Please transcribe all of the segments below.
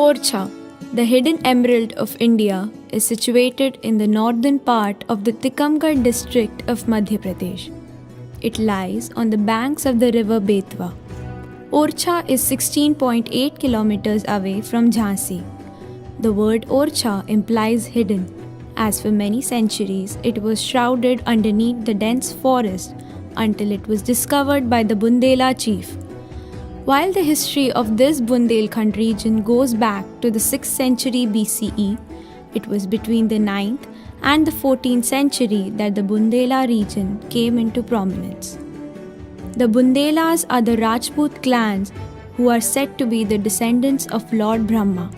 Orcha, the hidden emerald of India, is situated in the northern part of the Tikamgarh district of Madhya Pradesh. It lies on the banks of the river Betwa. Orcha is 16.8 kilometers away from Jhansi. The word Orcha implies hidden, as for many centuries it was shrouded underneath the dense forest until it was discovered by the Bundela chief. While the history of this Bundelkhand region goes back to the 6th century BCE, it was between the 9th and the 14th century that the Bundela region came into prominence. The Bundelas are the Rajput clans who are said to be the descendants of Lord Brahma.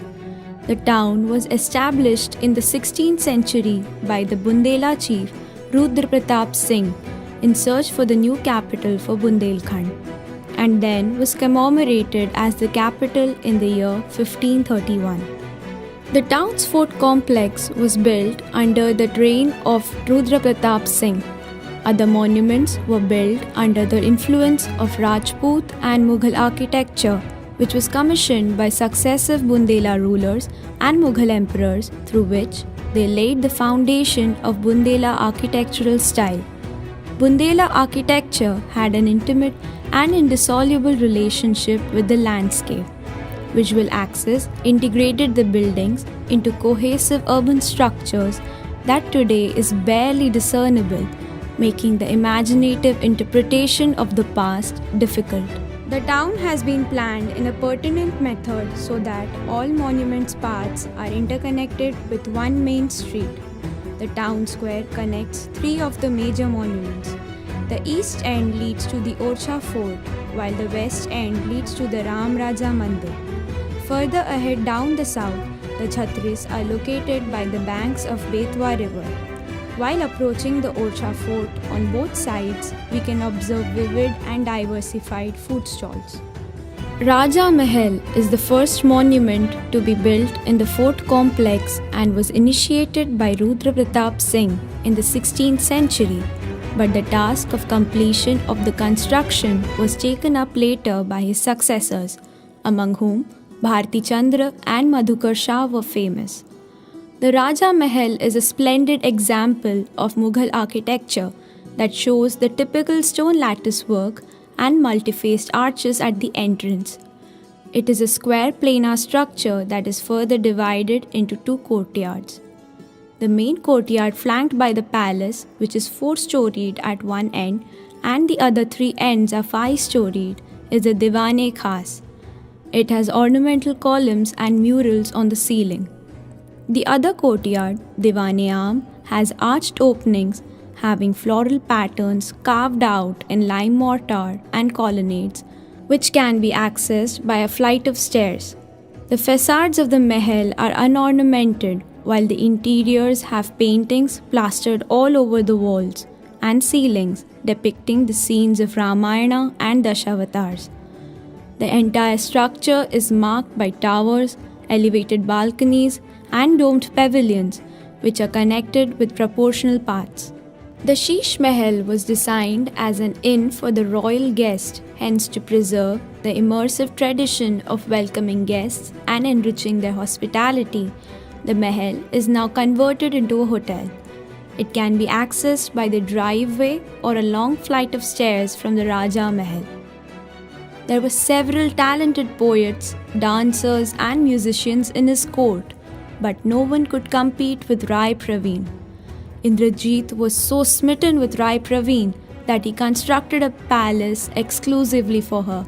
The town was established in the 16th century by the Bundela chief Rudra Pratap Singh in search for the new capital for Bundelkhand, and then was commemorated as the capital in the year 1531. The town's fort complex was built under the reign of Rudra Pratap Singh. Other monuments were built under the influence of Rajput and Mughal architecture, which was commissioned by successive Bundela rulers and Mughal emperors, through which they laid the foundation of Bundela architectural style. Bundela architecture had an intimate and indissoluble relationship with the landscape. Visual access integrated the buildings into cohesive urban structures that today is barely discernible, making the imaginative interpretation of the past difficult. The town has been planned in a pertinent method so that all monuments' paths are interconnected with one main street. The town square connects three of the major monuments. The east end leads to the Orcha fort, while the west end leads to the Ram Raja Mandir. Further ahead down the south, the Chhatris are located by the banks of Betwa river. While approaching the Orcha fort on both sides, we can observe vivid and diversified food stalls. Raja Mahal is the first monument to be built in the fort complex and was initiated by Rudra Pratap Singh in the 16th century, but the task of completion of the construction was taken up later by his successors, among whom Bharti Chandra and Madhukar Shah were famous. The Raja Mahal is a splendid example of Mughal architecture that shows the typical stone lattice work and multi-faced arches at the entrance. It is a square planar structure that is further divided into two courtyards. The main courtyard, flanked by the palace, which is 4-storied at one end and the other 3 ends are 5-storied, is the Diwan-e-Khas. It has ornamental columns and murals on the ceiling. The other courtyard, Diwan-e-Aam, has arched openings having floral patterns carved out in lime mortar and colonnades, which can be accessed by a flight of stairs. The facades of the mahal are unornamented, while the interiors have paintings plastered all over the walls and ceilings depicting the scenes of Ramayana and Dashavatars. The entire structure is marked by towers, elevated balconies, and domed pavilions, which are connected with proportional paths. The Sheesh Mahal was designed as an inn for the royal guest, hence to preserve the immersive tradition of welcoming guests and enriching their hospitality. The Mahal is now converted into a hotel. It can be accessed by the driveway or a long flight of stairs from the Raja Mahal. There were several talented poets, dancers, and musicians in his court, but no one could compete with Rai Praveen. Indrajit was so smitten with Rai Praveen that he constructed a palace exclusively for her.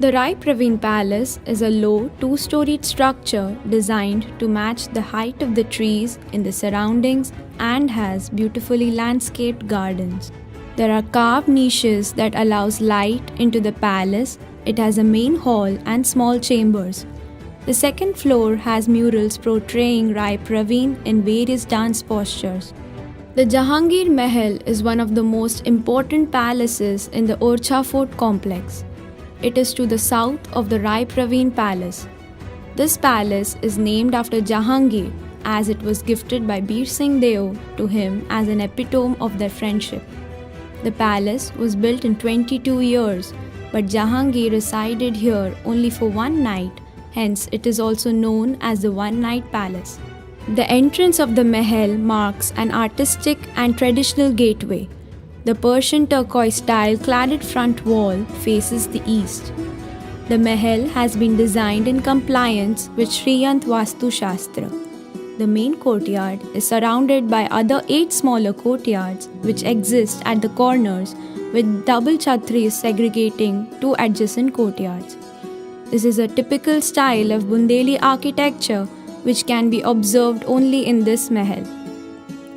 The Rai Praveen Palace is a low 2-storied structure designed to match the height of the trees in the surroundings and has beautifully landscaped gardens. There are carved niches that allows light into the palace. It has a main hall and small chambers. The second floor has murals portraying Rai Praveen in various dance postures. The Jahangir Mahal is one of the most important palaces in the Orcha fort complex. It is to the south of the Rai Praveen Palace. This palace is named after Jahangir, as it was gifted by Bir Singh Deo to him as an epitome of their friendship. The palace was built in 22 years, but Jahangir resided here only for one night hence it is also known as the one-night palace. The entrance of the Mahal marks an artistic and traditional gateway. The Persian turquoise-style cladded front wall faces the east. The Mahal has been designed in compliance with Shriyant Vastu Shastra. The main courtyard is surrounded by other 8 smaller courtyards which exist at the corners with double chhatris segregating 2 adjacent courtyards. This is a typical style of Bundeli architecture which can be observed only in this Mahal.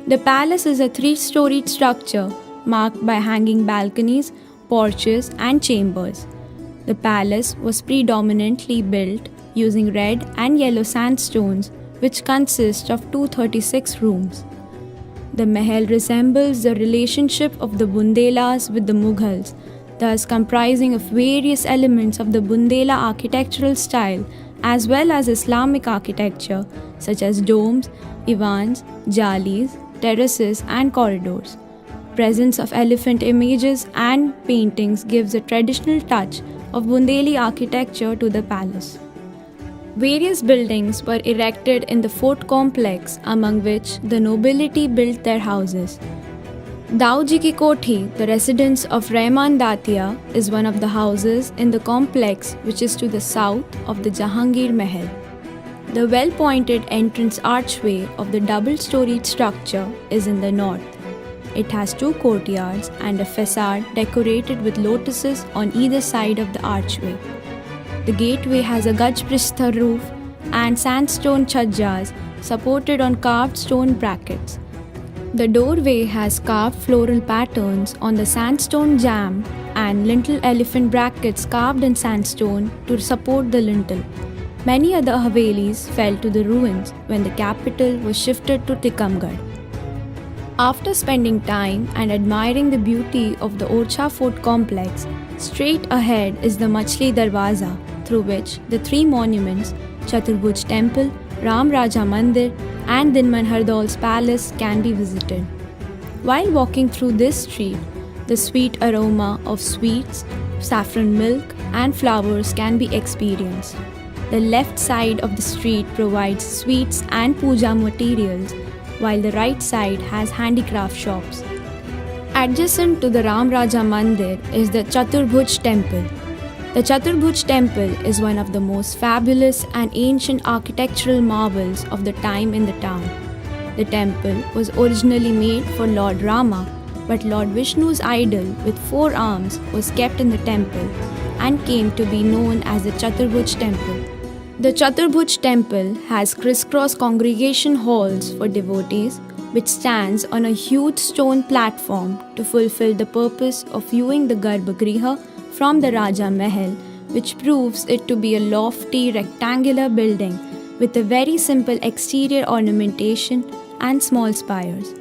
The palace is a 3-storied structure marked by hanging balconies, porches and chambers. The palace was predominantly built using red and yellow sandstones which consist of 236 rooms. The Mahal resembles the relationship of the Bundelas with the Mughals, thus comprising of various elements of the Bundela architectural style as well as Islamic architecture such as domes, ivans, jalis, terraces and corridors. Presence of elephant images and paintings gives a traditional touch of Bundeli architecture to the palace. Various buildings were erected in the fort complex, among which the nobility built their houses. Dauji Ki Kothi, the residence of Rehman Datia, is one of the houses in the complex which is to the south of the Jahangir Mahal. The well-pointed entrance archway of the double-storied structure is in the north. It has 2 courtyards and a facade decorated with lotuses on either side of the archway. The gateway has a Gajpristha roof and sandstone chhajjas supported on carved stone brackets. The doorway has carved floral patterns on the sandstone jamb and lintel elephant brackets carved in sandstone to support the lintel. Many other havelis fell to the ruins when the capital was shifted to Tikamgarh. After spending time and admiring the beauty of the Orcha Fort complex, straight ahead is the Machli Darwaza, through which the 3 monuments, Chaturbhuj Temple, Ram Raja Mandir and Dinman Hardol's palace can be visited. While walking through this street, the sweet aroma of sweets, saffron milk and flowers can be experienced. The left side of the street provides sweets and puja materials, while the right side has handicraft shops. Adjacent to the Ram Raja Mandir is the Chaturbhuj Temple. The Chaturbhuj Temple is one of the most fabulous and ancient architectural marvels of the time in the town. The temple was originally made for Lord Rama, but Lord Vishnu's idol with 4 arms was kept in the temple and came to be known as the Chaturbhuj Temple. The Chaturbhuj Temple has crisscross congregation halls for devotees, which stands on a huge stone platform to fulfill the purpose of viewing the Garbhagriha from the Raja Mahal, which proves it to be a lofty rectangular building with a very simple exterior ornamentation and small spires.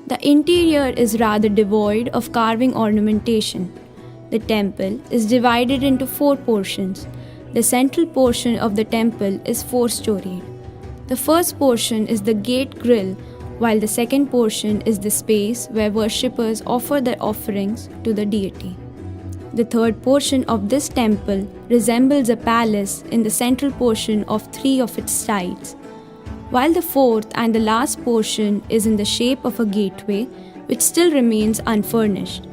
The interior is rather devoid of carving ornamentation. The temple is divided into 4 portions. The central portion of the temple is 4-storied. The first portion is the gate grill, while the second portion is the space where worshippers offer their offerings to the deity. The third portion of this temple resembles a palace in the central portion of 3 of its sides, while the fourth and the last portion is in the shape of a gateway which still remains unfurnished.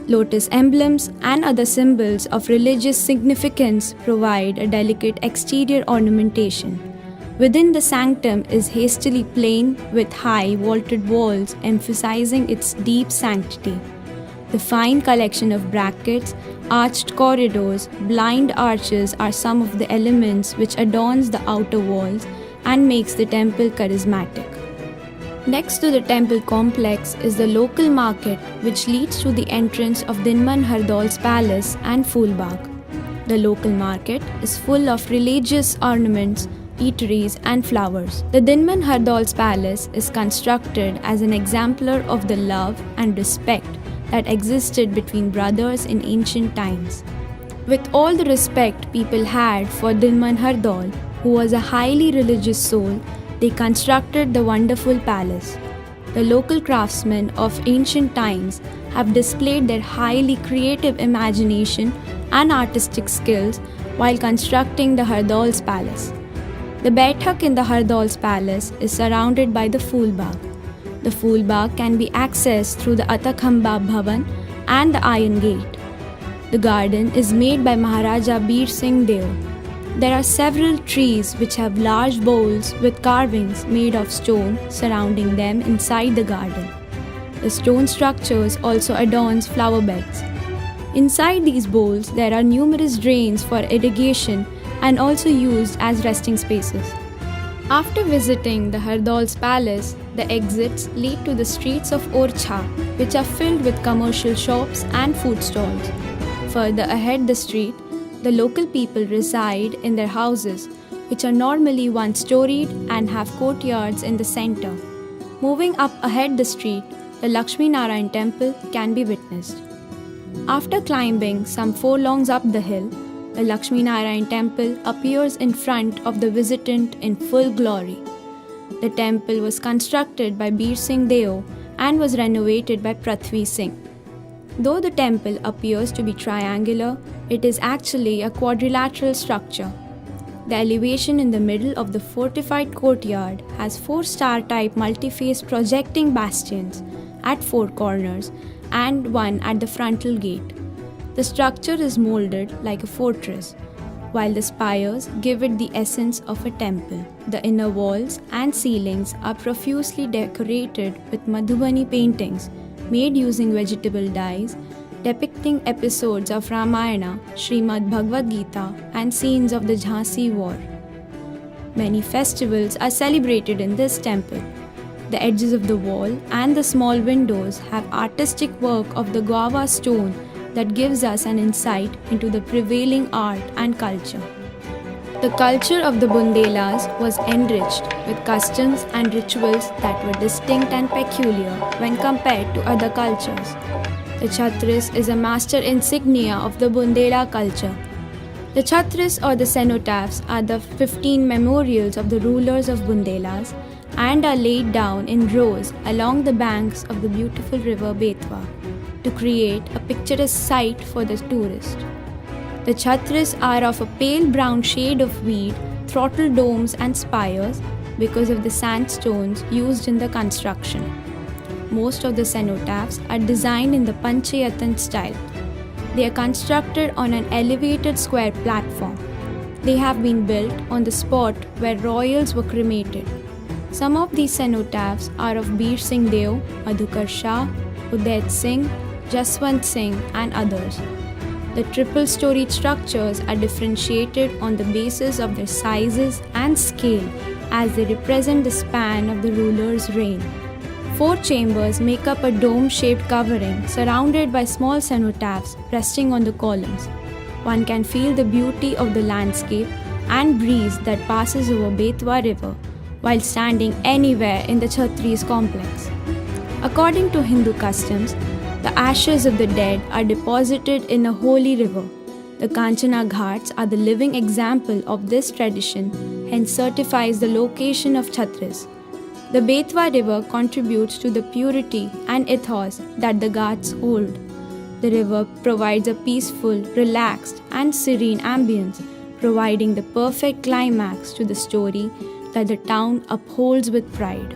Lotus emblems and other symbols of religious significance provide a delicate exterior ornamentation. Within the sanctum is hastily plain with high vaulted walls emphasizing its deep sanctity. The fine collection of brackets, arched corridors, blind arches are some of the elements which adorns the outer walls and makes the temple charismatic. Next to the temple complex is the local market which leads to the entrance of Dinman Hardol's palace and Phoolbagh. The local market is full of religious ornaments, eateries and flowers. The Dinman Hardol's palace is constructed as an exemplar of the love and respect that existed between brothers in ancient times. With all the respect people had for Dinman Hardol, who was a highly religious soul, they constructed the wonderful palace. The local craftsmen of ancient times have displayed their highly creative imagination and artistic skills while constructing the Hardol's palace. The Baithak in the Hardol's palace is surrounded by the Phool Bagh. The Phool Bagh can be accessed through the Atakhamba Bhavan and the Iron Gate. The garden is made by Maharaja Bir Singh Deo. There are several trees which have large bowls with carvings made of stone surrounding them inside the garden. The stone structures also adorns flower beds. Inside these bowls there are numerous drains for irrigation and also used as resting spaces. After visiting the Hardol's palace, the exits lead to the streets of Orchha, which are filled with commercial shops and food stalls. Further ahead the street, the local people reside in their houses, which are normally one-storied and have courtyards in the center. Moving up ahead the street, the Lakshmi Narayan temple can be witnessed. After climbing some 4 longs up the hill, the Lakshmi Narayan temple appears in front of the visitant in full glory. The temple was constructed by Bir Singh Deo and was renovated by Prithvi Singh. Though the temple appears to be triangular, it is actually a quadrilateral structure. The elevation in the middle of the fortified courtyard has 4 star-type multi-phase projecting bastions at 4 corners and 1 at the frontal gate. The structure is molded like a fortress, while the spires give it the essence of a temple. The inner walls and ceilings are profusely decorated with Madhubani paintings made using vegetable dyes, depicting episodes of Ramayana, Srimad Bhagavad Gita, and scenes of the Jhansi War. Many festivals are celebrated in this temple. The edges of the wall and the small windows have artistic work of the guava stone that gives us an insight into the prevailing art and culture. The culture of the Bundelas was enriched with customs and rituals that were distinct and peculiar when compared to other cultures. The Chhatris is a master insignia of the Bundela culture. The Chhatris or the cenotaphs are the 15 memorials of the rulers of Bundelas and are laid down in rows along the banks of the beautiful river Betwa to create a picturesque sight for the tourist. The Chhatris are of a pale brown shade of weed, throttle domes and spires because of the sandstones used in the construction. Most of the cenotaphs are designed in the Panchayatan style. They are constructed on an elevated square platform. They have been built on the spot where royals were cremated. Some of these cenotaphs are of Bir Singh Deo, Madhukar Shah, Udaid Singh, Jaswant Singh and others. The triple-storied structures are differentiated on the basis of their sizes and scale as they represent the span of the ruler's reign. 4 chambers make up a dome-shaped covering surrounded by small cenotaphs resting on the columns. One can feel the beauty of the landscape and breeze that passes over Betwa river while standing anywhere in the Chhatris complex. According to Hindu customs, the ashes of the dead are deposited in a holy river. The Kanchana Ghats are the living example of this tradition, hence certifies the location of Chhatris. The Betwa river contributes to the purity and ethos that the Ghats hold. The river provides a peaceful, relaxed and serene ambience, providing the perfect climax to the story that the town upholds with pride.